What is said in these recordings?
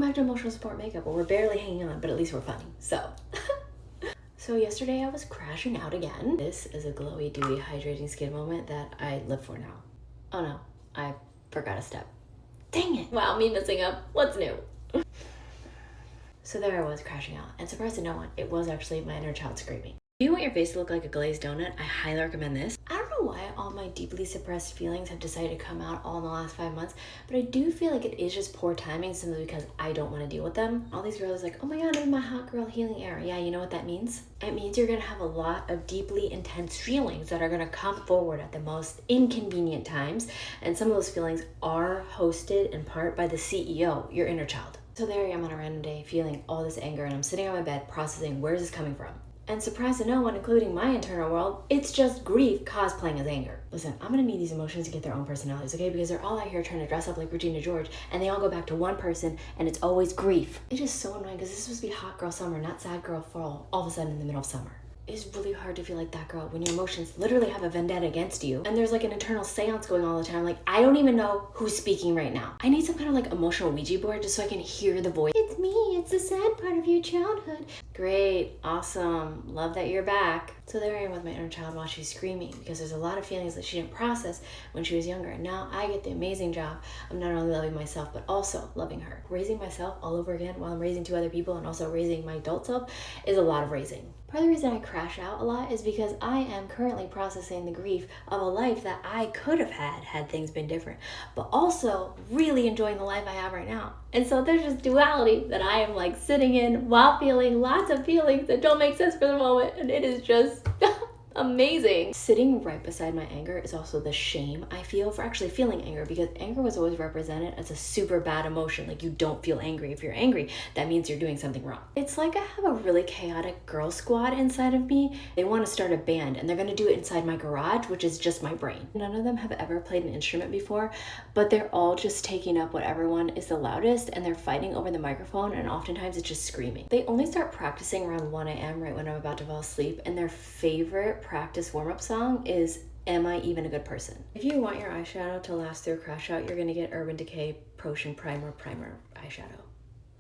back to emotional support makeup where we're barely hanging on, but at least we're funny. So yesterday I was crashing out again. This is a glowy, dewy, hydrating skin moment that I live for now. Oh no, I forgot a step. Dang it. Wow, me messing up. What's new? So there I was crashing out, and surprised to no one, it was actually my inner child screaming. If you want your face to look like a glazed donut, I highly recommend this. I don't know why all my deeply suppressed feelings have decided to come out all in the last 5 months, but I do feel like it is just poor timing simply because I don't want to deal with them. All these girls are like, oh my god, I'm in my hot girl healing era. Yeah, you know what that means? It means you're going to have a lot of deeply intense feelings that are going to come forward at the most inconvenient times, and some of those feelings are hosted in part by the CEO, your inner child. So there I am on a random day feeling all this anger, and I'm sitting on my bed processing where is this coming from. And surprise to no one, including my internal world, it's just grief cosplaying as anger. Listen, I'm gonna need these emotions to get their own personalities, okay? Because they're all out here trying to dress up like Regina George, and they all go back to one person, and it's always grief. It is so annoying because this is supposed to be hot girl summer, not sad girl fall, all of a sudden in the middle of summer. It's really hard to feel like that girl when your emotions literally have a vendetta against you, and there's like an internal seance going on all the time. Like, I don't even know who's speaking right now. I need some kind of like emotional Ouija board just so I can hear the voice. It's me, it's the sad part of your childhood. Great, awesome, love that you're back. So there I am with my inner child while she's screaming because there's a lot of feelings that she didn't process when she was younger. And now I get the amazing job of not only loving myself, but also loving her. Raising myself all over again while I'm raising 2 other people and also raising my adult self is a lot of raising. Part of the reason I crash out a lot is because I am currently processing the grief of a life that I could have had things been different, but also really enjoying the life I have right now. And so there's just duality that I am like sitting in while feeling lots of feelings that don't make sense for the moment, and it is just amazing. Sitting right beside my anger is also the shame I feel for actually feeling anger, because anger was always represented as a super bad emotion. Like, you don't feel angry. If you're angry, that means you're doing something wrong. It's like I have a really chaotic girl squad inside of me. They want to start a band and they're going to do it inside my garage, which is just my brain. None of them have ever played an instrument before, but they're all just taking up whatever one is the loudest, and they're fighting over the microphone, and oftentimes it's just screaming. They only start practicing around 1 a.m. right when I'm about to fall asleep, and their favorite practice warm-up song is Am I Even a Good Person? If you want your eyeshadow to last through crash out, you're gonna get Urban Decay Potion Primer eyeshadow.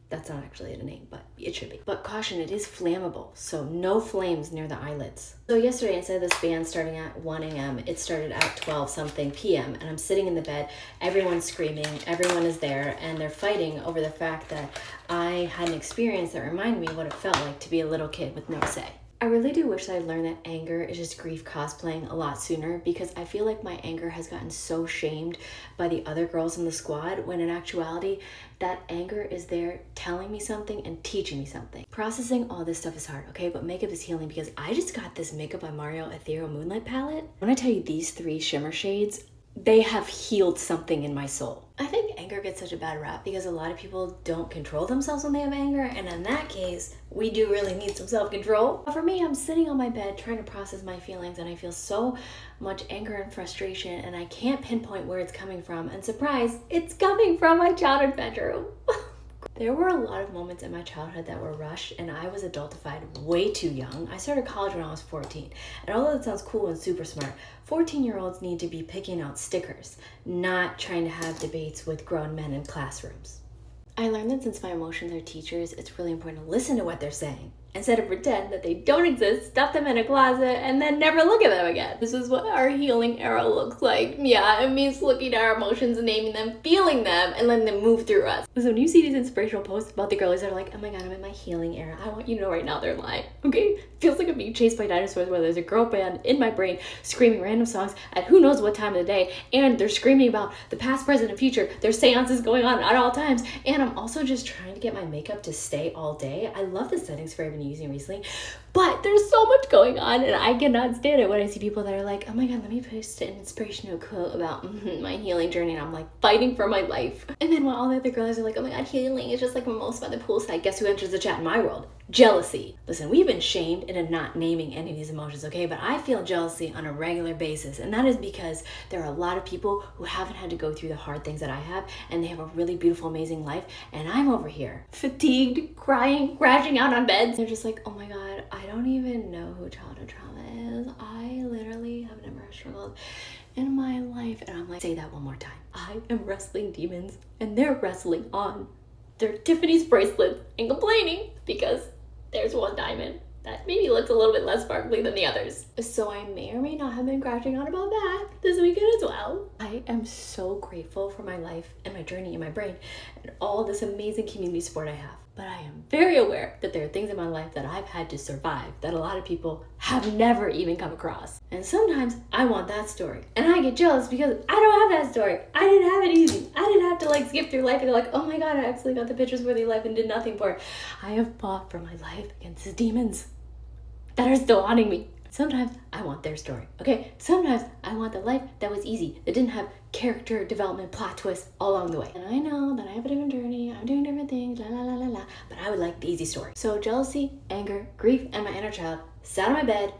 That's not actually a name, but it should be. But caution, it is flammable, so no flames near the eyelids. So yesterday, instead of this band starting at 1 a.m., it started at 12 something p.m. and I'm sitting in the bed, everyone's screaming, everyone is there, and they're fighting over the fact that I had an experience that reminded me what it felt like to be a little kid with no say. I really do wish that I'd learned that anger is just grief cosplaying a lot sooner, because I feel like my anger has gotten so shamed by the other girls in the squad, when in actuality, that anger is there telling me something and teaching me something. Processing all this stuff is hard, okay? But makeup is healing, because I just got this Makeup by Mario Ethereal Moonlight palette. When I tell you these 3 shimmer shades, they have healed something in my soul. I think anger gets such a bad rap because a lot of people don't control themselves when they have anger, and in that case, we do really need some self-control. For me, I'm sitting on my bed trying to process my feelings, and I feel so much anger and frustration, and I can't pinpoint where it's coming from, and surprise, it's coming from my childhood bedroom. There were a lot of moments in my childhood that were rushed, and I was adultified way too young. I started college when I was 14, and although it sounds cool and super smart, 14-year-olds need to be picking out stickers, not trying to have debates with grown men in classrooms. I learned that since my emotions are teachers, it's really important to listen to what they're saying, instead of pretend that they don't exist, stuff them in a closet, and then never look at them again. This is what our healing era looks like. Yeah, it means looking at our emotions, naming them, feeling them, and letting them move through us. So when you see these inspirational posts about the girlies that are like, oh my god, I'm in my healing era, I want you to know right now they're lying, okay? Feels like I'm being chased by dinosaurs, where there's a girl band in my brain screaming random songs at who knows what time of the day, and they're screaming about the past, present, and future. There's seances going on at all times, and I'm also just trying to get my makeup to stay all day. I love the settings for been using recently, but there's so much going on, and I cannot stand it when I see people that are like, oh my god, let me post an inspirational quote about my healing journey, and I'm like fighting for my life. And then while all the other girls are like, oh my god, healing is just like most by the poolside, guess who enters the chat in my world? Jealousy. Listen, we've been shamed into not naming any of these emotions, okay? But I feel jealousy on a regular basis, and that is because there are a lot of people who haven't had to go through the hard things that I have, and they have a really beautiful, amazing life, and I'm over here fatigued, crying, crashing out on beds. They're just like, oh my god, I don't even know who childhood trauma is. I literally have never struggled in my life. And I'm like, say that one more time. I am wrestling demons, and they're wrestling on their Tiffany's bracelets and complaining because there's one diamond that maybe looks a little bit less sparkly than the others. So I may or may not have been crashing on about that this weekend as well. I am so grateful for my life and my journey and my brain and all this amazing community support I have. But I am very aware that there are things in my life that I've had to survive that a lot of people have never even come across. And sometimes I want that story. And I get jealous because I don't have that story. I didn't have it easy. I didn't have to like skip through life and go like, oh my God, I actually got the pictures worthy life and did nothing for it. I have fought for my life against the demons that are still haunting me. Sometimes I want their story, okay? Sometimes I want the life that was easy, that didn't have character development, plot twists all along the way. And I know that I have a different journey, I'm doing different things, la la la la la, but I would like the easy story. So jealousy, anger, grief, and my inner child sat on my bed,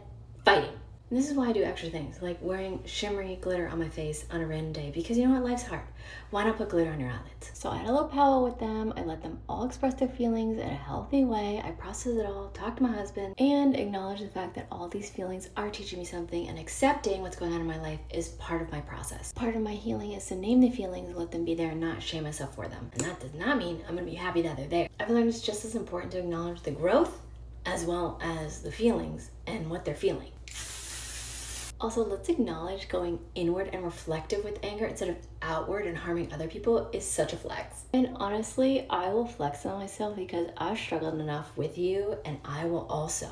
fighting. And this is why I do extra things, like wearing shimmery glitter on my face on a random day, because you know what, life's hard. Why not put glitter on your eyelids? So I had a little powwow with them. I let them all express their feelings in a healthy way. I processed it all, talked to my husband, and acknowledged the fact that all these feelings are teaching me something, and accepting what's going on in my life is part of my process. Part of my healing is to name the feelings, let them be there, and not shame myself for them. And that does not mean I'm gonna be happy that they're there. I've learned it's just as important to acknowledge the growth as well as the feelings and what they're feeling. Also, let's acknowledge going inward and reflective with anger instead of outward and harming other people is such a flex. And honestly, I will flex on myself because I've struggled enough with you, and I will also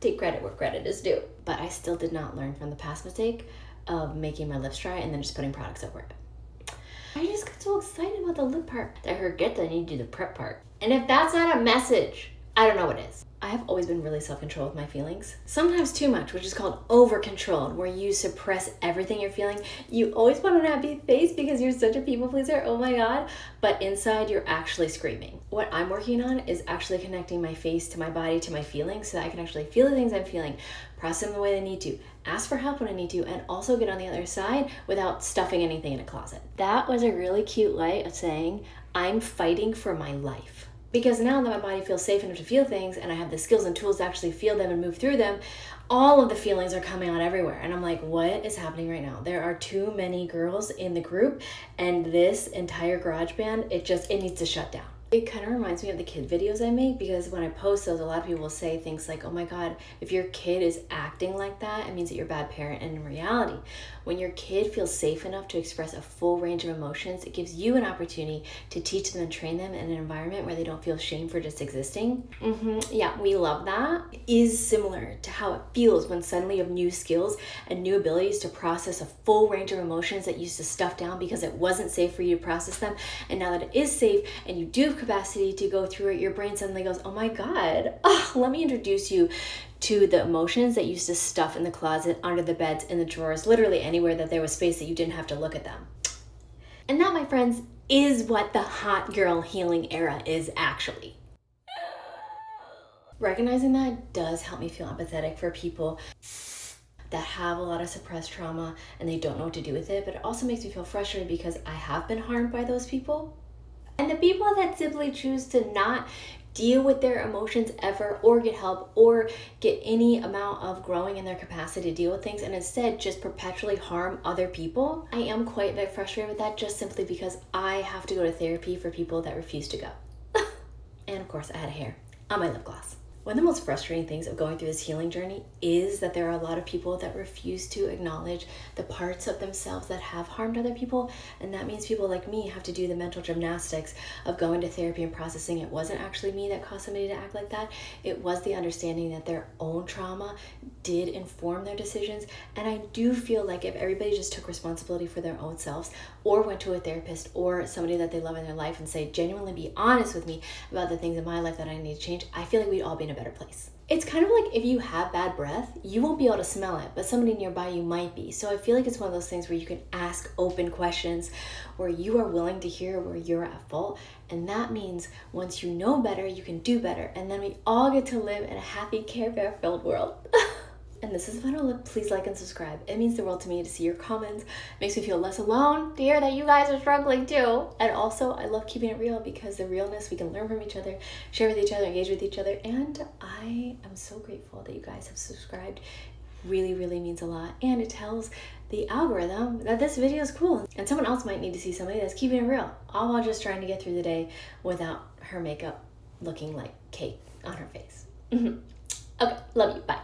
take credit where credit is due. But I still did not learn from the past mistake of making my lips dry and then just putting products over it. I just got so excited about the lip part that I forget that I need to do the prep part. And if that's not a message, I don't know what is. I have always been really self-controlled with my feelings. Sometimes too much, which is called over-controlled, where you suppress everything you're feeling. You always put on a happy face because you're such a people pleaser, oh my God. But inside, you're actually screaming. What I'm working on is actually connecting my face to my body, to my feelings, so that I can actually feel the things I'm feeling, process them the way I need to, ask for help when I need to, and also get on the other side without stuffing anything in a closet. That was a really cute way of saying, I'm fighting for my life. Because now that my body feels safe enough to feel things, and I have the skills and tools to actually feel them and move through them, all of the feelings are coming out everywhere. And I'm like, what is happening right now? There are too many girls in the group, and this entire garage band, it needs to shut down. It kind of reminds me of the kid videos I make, because when I post those, a lot of people will say things like, oh my God, if your kid is acting like that, it means that you're a bad parent. And in reality, when your kid feels safe enough to express a full range of emotions, it gives you an opportunity to teach them and train them in an environment where they don't feel shame for just existing. Yeah, we love that. It is similar to how it feels when suddenly you have new skills and new abilities to process a full range of emotions that you used to stuff down because it wasn't safe for you to process them. And now that it is safe and you do have capacity to go through it, your brain suddenly goes, oh my God, let me introduce you to the emotions that you used to stuff in the closet, under the beds, in the drawers, literally anywhere that there was space that you didn't have to look at them. And that, my friends, is what the hot girl healing era is actually. Recognizing that does help me feel empathetic for people that have a lot of suppressed trauma and they don't know what to do with it, but it also makes me feel frustrated because I have been harmed by those people. And the people that simply choose to not deal with their emotions ever, or get help, or get any amount of growing in their capacity to deal with things, and instead just perpetually harm other people, I am quite a bit frustrated with that, just simply because I have to go to therapy for people that refuse to go. And of course, I had hair on my lip gloss. One of the most frustrating things of going through this healing journey is that there are a lot of people that refuse to acknowledge the parts of themselves that have harmed other people. And that means people like me have to do the mental gymnastics of going to therapy and processing it wasn't actually me that caused somebody to act like that. It was the understanding that their own trauma did inform their decisions. And I do feel like if everybody just took responsibility for their own selves, or went to a therapist or somebody that they love in their life and say, genuinely be honest with me about the things in my life that I need to change, I feel like we'd all be in a better place. It's kind of like if you have bad breath, you won't be able to smell it, but somebody nearby you might be. So I feel like it's one of those things where you can ask open questions, where you are willing to hear where you're at fault. And that means once you know better, you can do better. And then we all get to live in a happy, Care Bear filled world. And this is Final Look. Please like and subscribe. It means the world to me to see your comments. It makes me feel less alone to hear that you guys are struggling too. And also, I love keeping it real, because the realness, we can learn from each other, share with each other, engage with each other. And I am so grateful that you guys have subscribed. really, really means a lot. And it tells the algorithm that this video is cool. And someone else might need to see somebody that's keeping it real, all while just trying to get through the day without her makeup looking like cake on her face. Okay, love you, bye.